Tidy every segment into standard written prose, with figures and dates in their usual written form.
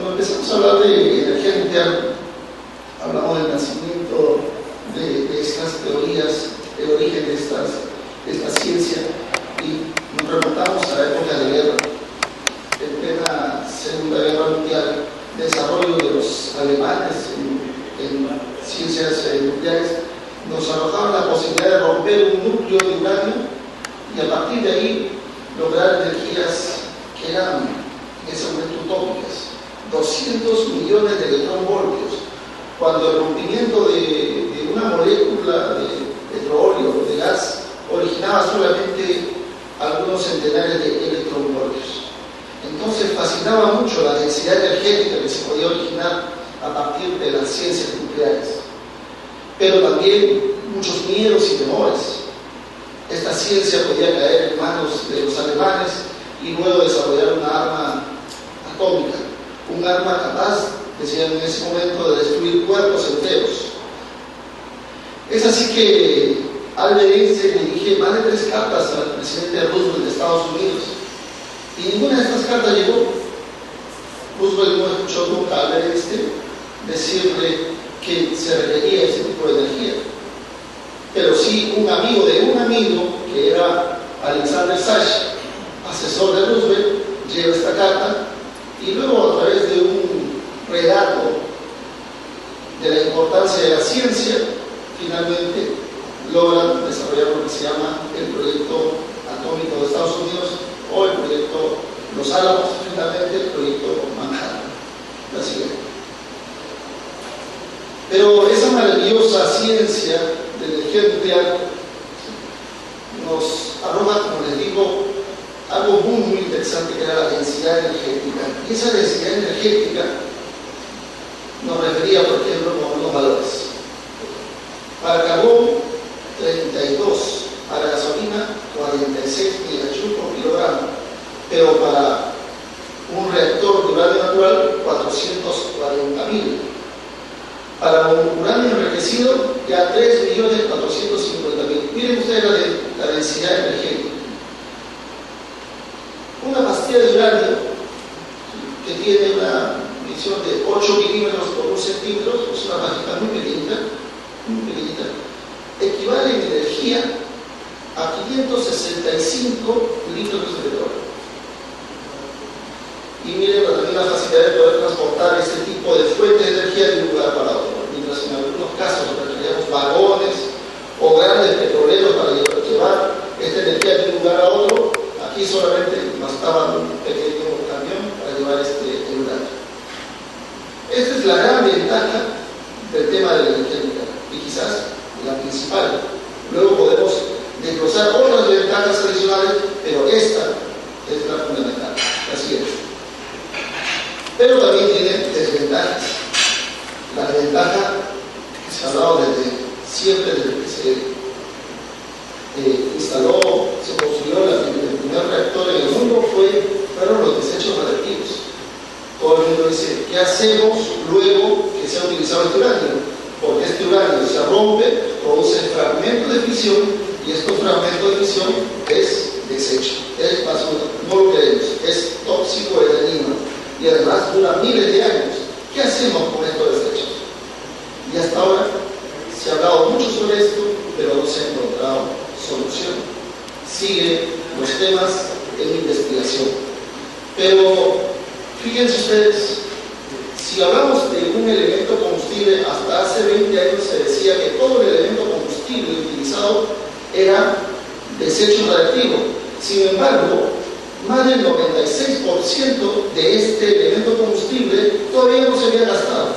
Cuando empezamos a hablar de energía nuclear, hablamos del nacimiento de estas teorías, el origen de esta ciencia, y nos remontamos a la época de guerra, en plena Segunda Guerra Mundial, desarrollo de los alemanes en ciencias nucleares, nos arrojaron la posibilidad de romper un núcleo de uranio y a partir de ahí lograr energías que eran en ese momento utópicas, 200 millones de electronvoltios, cuando el rompimiento de una molécula de petróleo, de gas, originaba solamente algunos centenares de electronvoltios. Entonces fascinaba mucho la densidad energética que se podía originar a partir de las ciencias nucleares, pero también muchos miedos y temores. Esta ciencia podía caer en manos de los alemanes y luego desarrollar una arma atómica, un arma capaz, decían en ese momento, de destruir cuerpos enteros. Es así que Albert Einstein dirige más de 3 cartas al presidente Roosevelt de Estados Unidos, y ninguna de estas cartas llegó. Roosevelt no escuchó nunca a Albert Einstein decirle que se requería ese tipo de energía, pero sí un amigo de un amigo, que era Alexander Sachs, asesor de Roosevelt, lleva esta carta, y luego a través de un relato de la importancia de la ciencia, finalmente logran desarrollar lo que se llama el proyecto atómico de Estados Unidos, o el proyecto Los Álamos, finalmente el proyecto Manhattan, la siguiente. Pero esa maravillosa ciencia de energía nuclear nos arroja, como les digo, algo muy interesante, que era la densidad energética. Y esa densidad energética nos refería, por ejemplo, con unos valores. Para carbón, 32, para gasolina, 46 megajoules por kilogramo, pero para un reactor de uranio natural, 440.000. Para un uranio enriquecido, ya 3.450.000. Miren ustedes la densidad energética. Una pastilla de uranio que tiene una medición de 8 milímetros por 1 centímetro, es una pastilla muy pequeñita, equivale en energía a 565 litros de petróleo. Y miren también la facilidad de poder transportar este tipo de fuente de energía de un lugar para otro. Mientras en algunos casos requeríamos vagones o grandes petroleros para llevar esta energía de un lugar a otro, aquí solamente bastaba un pequeño camión para llevar este uranio. Esta es la gran ventaja del tema de la energía nuclear, y quizás la principal. Luego podemos desglosar otras ventajas adicionales, pero esta es la fundamental, la siguiente. Pero también tiene desventajas. La ventaja que se ha hablado desde siempre, desde que se instaló, se construyó el primer reactor en el mundo, fueron los desechos radiactivos. Todo el mundo dice, ¿qué hacemos luego que se ha utilizado este uranio? Porque este uranio se rompe, produce fragmentos de fisión, y estos fragmentos de fisión es desecho, es basura, no lo queremos, es tóxico, es dañino, y además dura miles de años. ¿Qué hacemos con estos desechos? Y hasta ahora se ha hablado mucho sobre esto, pero no se ha encontrado solución. Siguen los temas en investigación. Pero fíjense ustedes, si hablamos de un elemento combustible, hasta hace 20 años se decía que todo el elemento combustible utilizado era desecho radiactivo. Sin embargo, más del 96% de este elemento combustible todavía no se había gastado.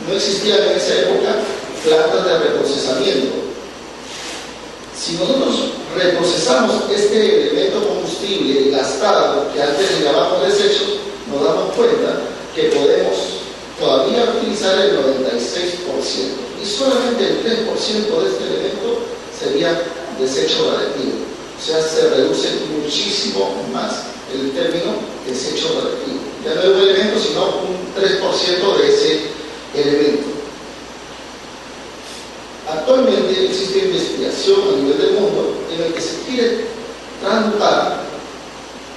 No existían en esa época plantas de reprocesamiento. Si nosotros reprocesamos este elemento combustible gastado, que antes le llamamos desechos, nos damos cuenta que podemos todavía utilizar el 96%, y solamente el 3% de este elemento sería desecho radiactivo. O sea, se reduce muchísimo más el término desecho radiactivo. Ya no es un elemento, sino un 3% de ese elemento. Actualmente existe investigación a nivel del mundo en el que se quiere transmutar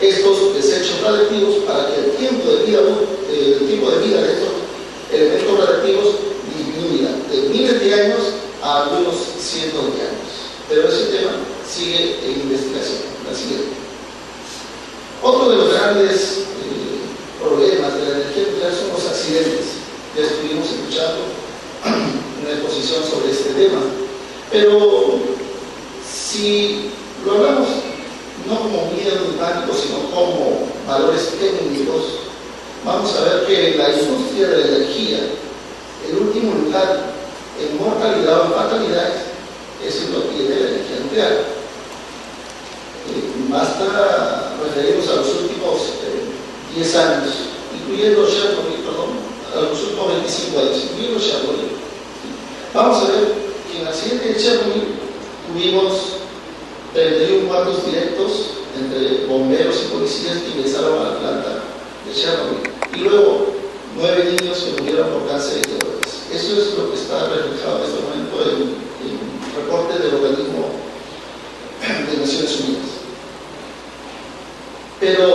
estos desechos radiactivos para que el tiempo de vida el tiempo de vida de estos elementos radiactivos disminuirá de miles de años a algunos cientos de años. Pero ese tema sigue en investigación. La siguiente. Otro de los grandes problemas de la energía nuclear son los accidentes. Ya estuvimos escuchando una exposición sobre este tema. Pero si lo hablamos no como miedo ni pánico, sino como valores técnicos, vamos a ver que la industria de la energía, el último lugar en mortalidad o en fatalidades, es lo que tiene la energía nuclear. Basta referirnos a los últimos 10 años, incluyendo Chernobyl, a los últimos 25 años, incluyendo Chernobyl. Vamos a ver que en el accidente de Chernobyl tuvimos 31 muertos directos entre bomberos y policías que ingresaron a la planta de Chernobyl. Y luego 9 niños que murieron por cáncer de tiroides. Eso es lo que está reflejado en este momento en reportes del organismo de Naciones Unidas. Pero,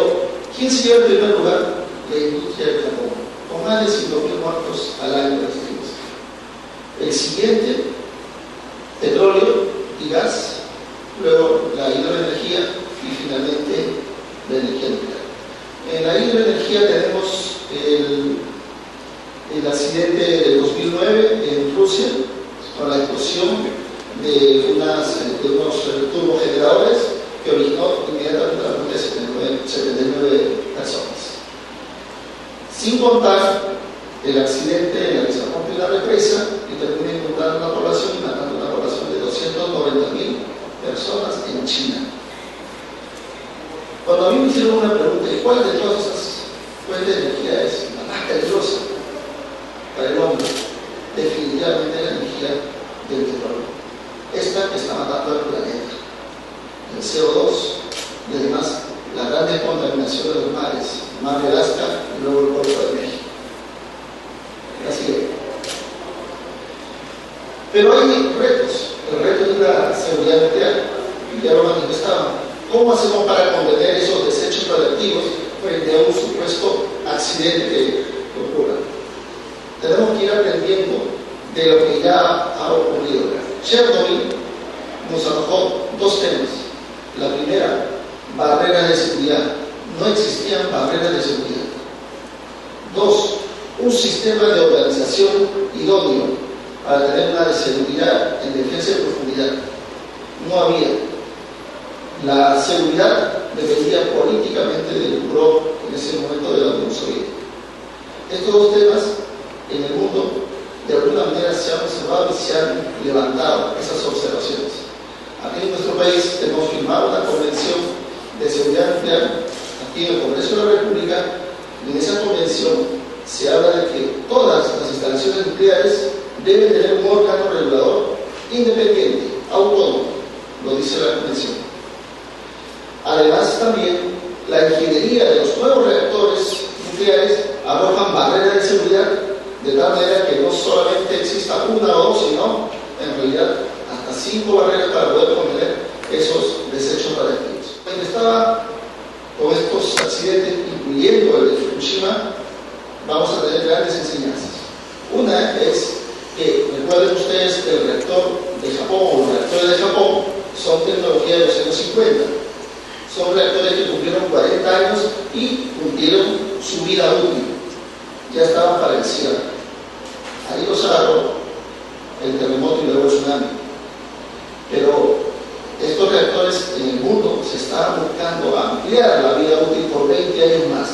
¿quién se lleva en primer lugar? La industria del carbón, con más de 5.000 muertos al año de esta industria. El siguiente, petróleo y gas, luego la hidroenergía y finalmente la energía nuclear. En la hidroenergía tenemos el accidente del 2009 en Rusia, con la explosión de unos turbogeneradores que originó inmediatamente la muerte de 79 personas. Sin contar el accidente en el que se rompe una represa y termina inundando una población y matando una población de 290.000 personas en China. Cuando a mí me hicieron una pregunta, ¿cuál de todas esas fuentes de energía es la más peligrosa para el hombre? Definitivamente la energía del petróleo. Esta que está matando al planeta. El CO2 y además la gran contaminación de los mares, el mar de Alaska y luego el Golfo de México. Así es. Pero hay retos. El reto es la seguridad nuclear, y ya lo manifestaba. ¿Cómo hacemos para contener esos desechos radiactivos frente a un supuesto accidente que ocurra? Tenemos que ir aprendiendo de lo que ya ha ocurrido. Chernobyl nos arrojó dos temas. La primera, barreras de seguridad. No existían barreras de seguridad. Dos, un sistema de organización idóneo para tener una seguridad en defensa de profundidad. No había. La seguridad dependía políticamente del buró en ese momento de la Unión Soviética. Estos dos temas en el mundo de alguna manera se han observado y se han levantado esas observaciones. Aquí en nuestro país hemos firmado una convención de seguridad nuclear aquí en el Congreso de la República, y en esa convención se habla de que todas las instalaciones nucleares deben tener un órgano regulador independiente, autónomo, lo dice la convención. Además, también la ingeniería de los nuevos reactores nucleares arrojan barreras de seguridad de tal manera que no solamente exista una o dos, sino en realidad hasta 5 barreras para poder contener esos desechos radiactivos. Cuando estaba con estos accidentes, incluyendo el de Fukushima, vamos a tener grandes enseñanzas. Una es que, recuerden ustedes que el reactor de Japón o los reactores de Japón son tecnología de los años 50. Son reactores que cumplieron 40 años y cumplieron su vida útil. Ya estaban para el cierre. Ahí los agarró el terremoto y luego el tsunami. Pero estos reactores en el mundo se estaban buscando ampliar la vida útil por 20 años más.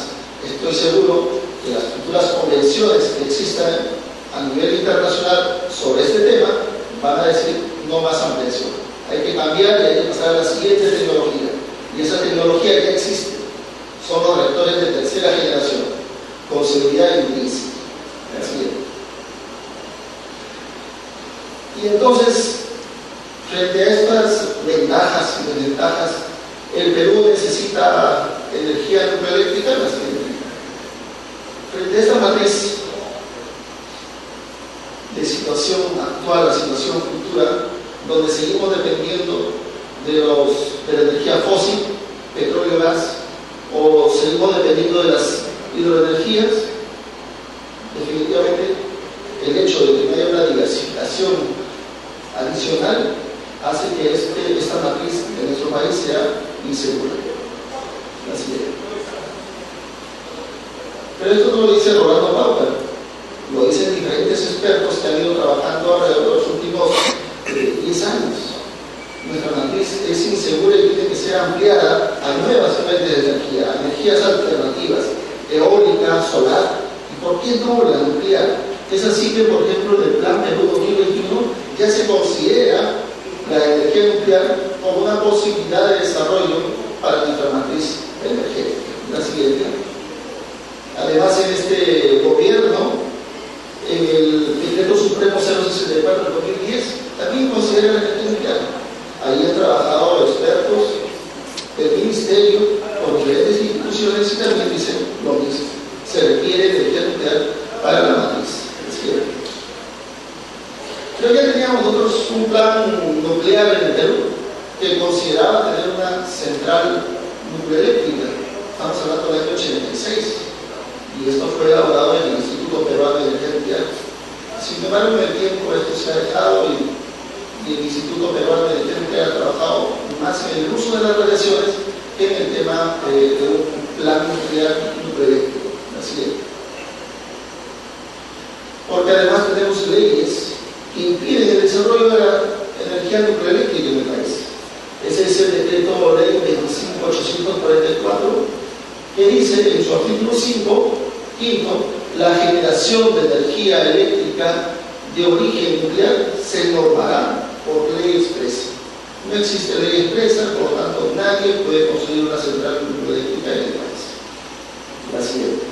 Estoy seguro que las futuras convenciones que existan a nivel internacional sobre este tema van a decir no más ampliación. Hay que cambiar y hay que pasar a la siguiente tecnología. Y esa tecnología ya existe. Son los reactores de tercera generación, con seguridad intrínseca. Así es. Y entonces, frente a estas ventajas y desventajas, el Perú necesita energía nucleoeléctrica. Frente a esta matriz de situación actual, la situación futura, donde seguimos dependiendo de la energía fósil, petróleo, gas, o seguimos dependiendo de las hidroenergías, el hecho de que no haya una diversificación adicional hace que esta matriz de nuestro país sea insegura. Así es. Pero esto no lo dice Rolando Pauper, lo dicen diferentes expertos que han ido trabajando alrededor de los últimos 10 años. Nuestra matriz es insegura y tiene que ser ampliada a nuevas fuentes de energía, a energías alternativas, eólica, solar, y por qué no la nuclear. Es así que, por ejemplo, en el Plan Perú 2021 ya se considera la energía nuclear como una posibilidad de desarrollo para nuestra matriz energética. La siguiente. Además, en este gobierno, en el Decreto Supremo 064 del 2010, también considera la energía nuclear. Ahí han trabajado expertos del Ministerio con diferentes instituciones y también dicen lo mismo. Se requiere energía nuclear para la matriz. Creo que ya teníamos nosotros un plan nuclear en el Perú que consideraba tener una central nucleoeléctrica. Estamos hablando del año 86 y esto fue elaborado en el Instituto Peruano de Energía Nuclear. Sin embargo, en el tiempo esto se ha dejado y el Instituto Peruano de Energía Nuclear ha trabajado más en el uso de las radiaciones que en el tema de un plan nuclear nucleoeléctrico. Así es. Porque además tenemos leyes que impiden el desarrollo de la energía nucleoeléctrica en el país. Ese es el decreto ley 25844, que dice en su artículo 5, quinto, la generación de energía eléctrica de origen nuclear se normará por ley expresa. No existe ley expresa, por lo tanto nadie puede construir una central nucleoeléctrica en el país. La siguiente.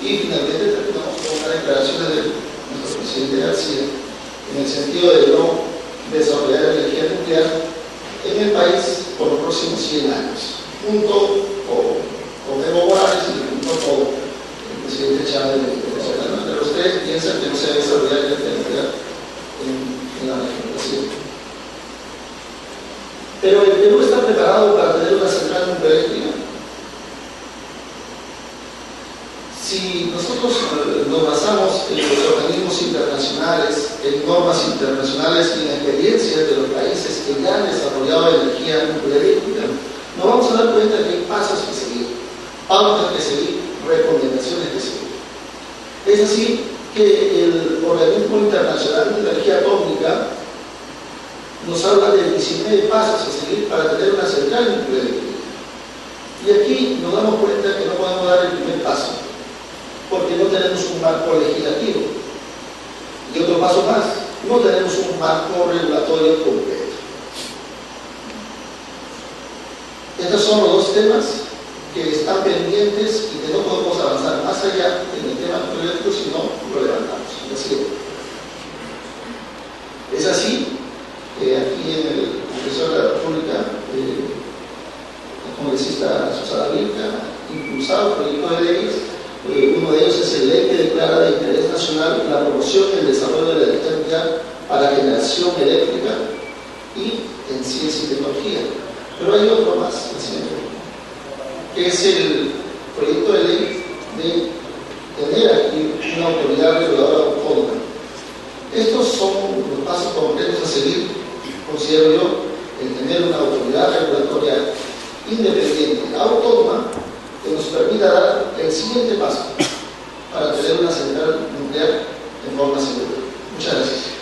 Y finalmente terminamos con una declaración de nuestro presidente García en el sentido de no desarrollar energía nuclear en el país por los próximos 100 años, junto con Evo Morales y junto con el presidente Chávez de Venezuela. Entre los tres piensan que no se debe desarrollar energía nuclear en la región. Pero el Perú está preparado para tener una central nucleoeléctrica. Si nosotros nos basamos en los organismos internacionales, en normas internacionales y en experiencias de los países que ya han desarrollado energía nucleoeléctrica, nos vamos a dar cuenta que hay pasos que seguir, pautas que seguir, recomendaciones que seguir. Es así que el Organismo Internacional de Energía Atómica nos habla de 19 pasos a seguir para tener una central nucleoeléctrica. Y aquí nos damos cuenta que no podemos dar el primer paso, porque no tenemos un marco legislativo. Y otro paso más, no tenemos un marco regulatorio completo. Estos son los dos temas que están pendientes y que no podemos avanzar más allá en el tema nucleoeléctrico si no lo levantamos. Es así que aquí en el Congreso de la República, la congresista Susana Vilca, impulsado proyectos de leyes. Uno de ellos es el ley que declara de interés nacional la promoción y el desarrollo de la energía nuclear para generación eléctrica y en ciencia y tecnología. Pero hay otro más, que es el proyecto de ley de tener aquí una autoridad reguladora autónoma. Estos son los pasos concretos a seguir, considero yo, el tener una autoridad regulatoria independiente, autónoma, que nos permita dar el siguiente paso para tener una central nuclear en forma segura. Muchas gracias.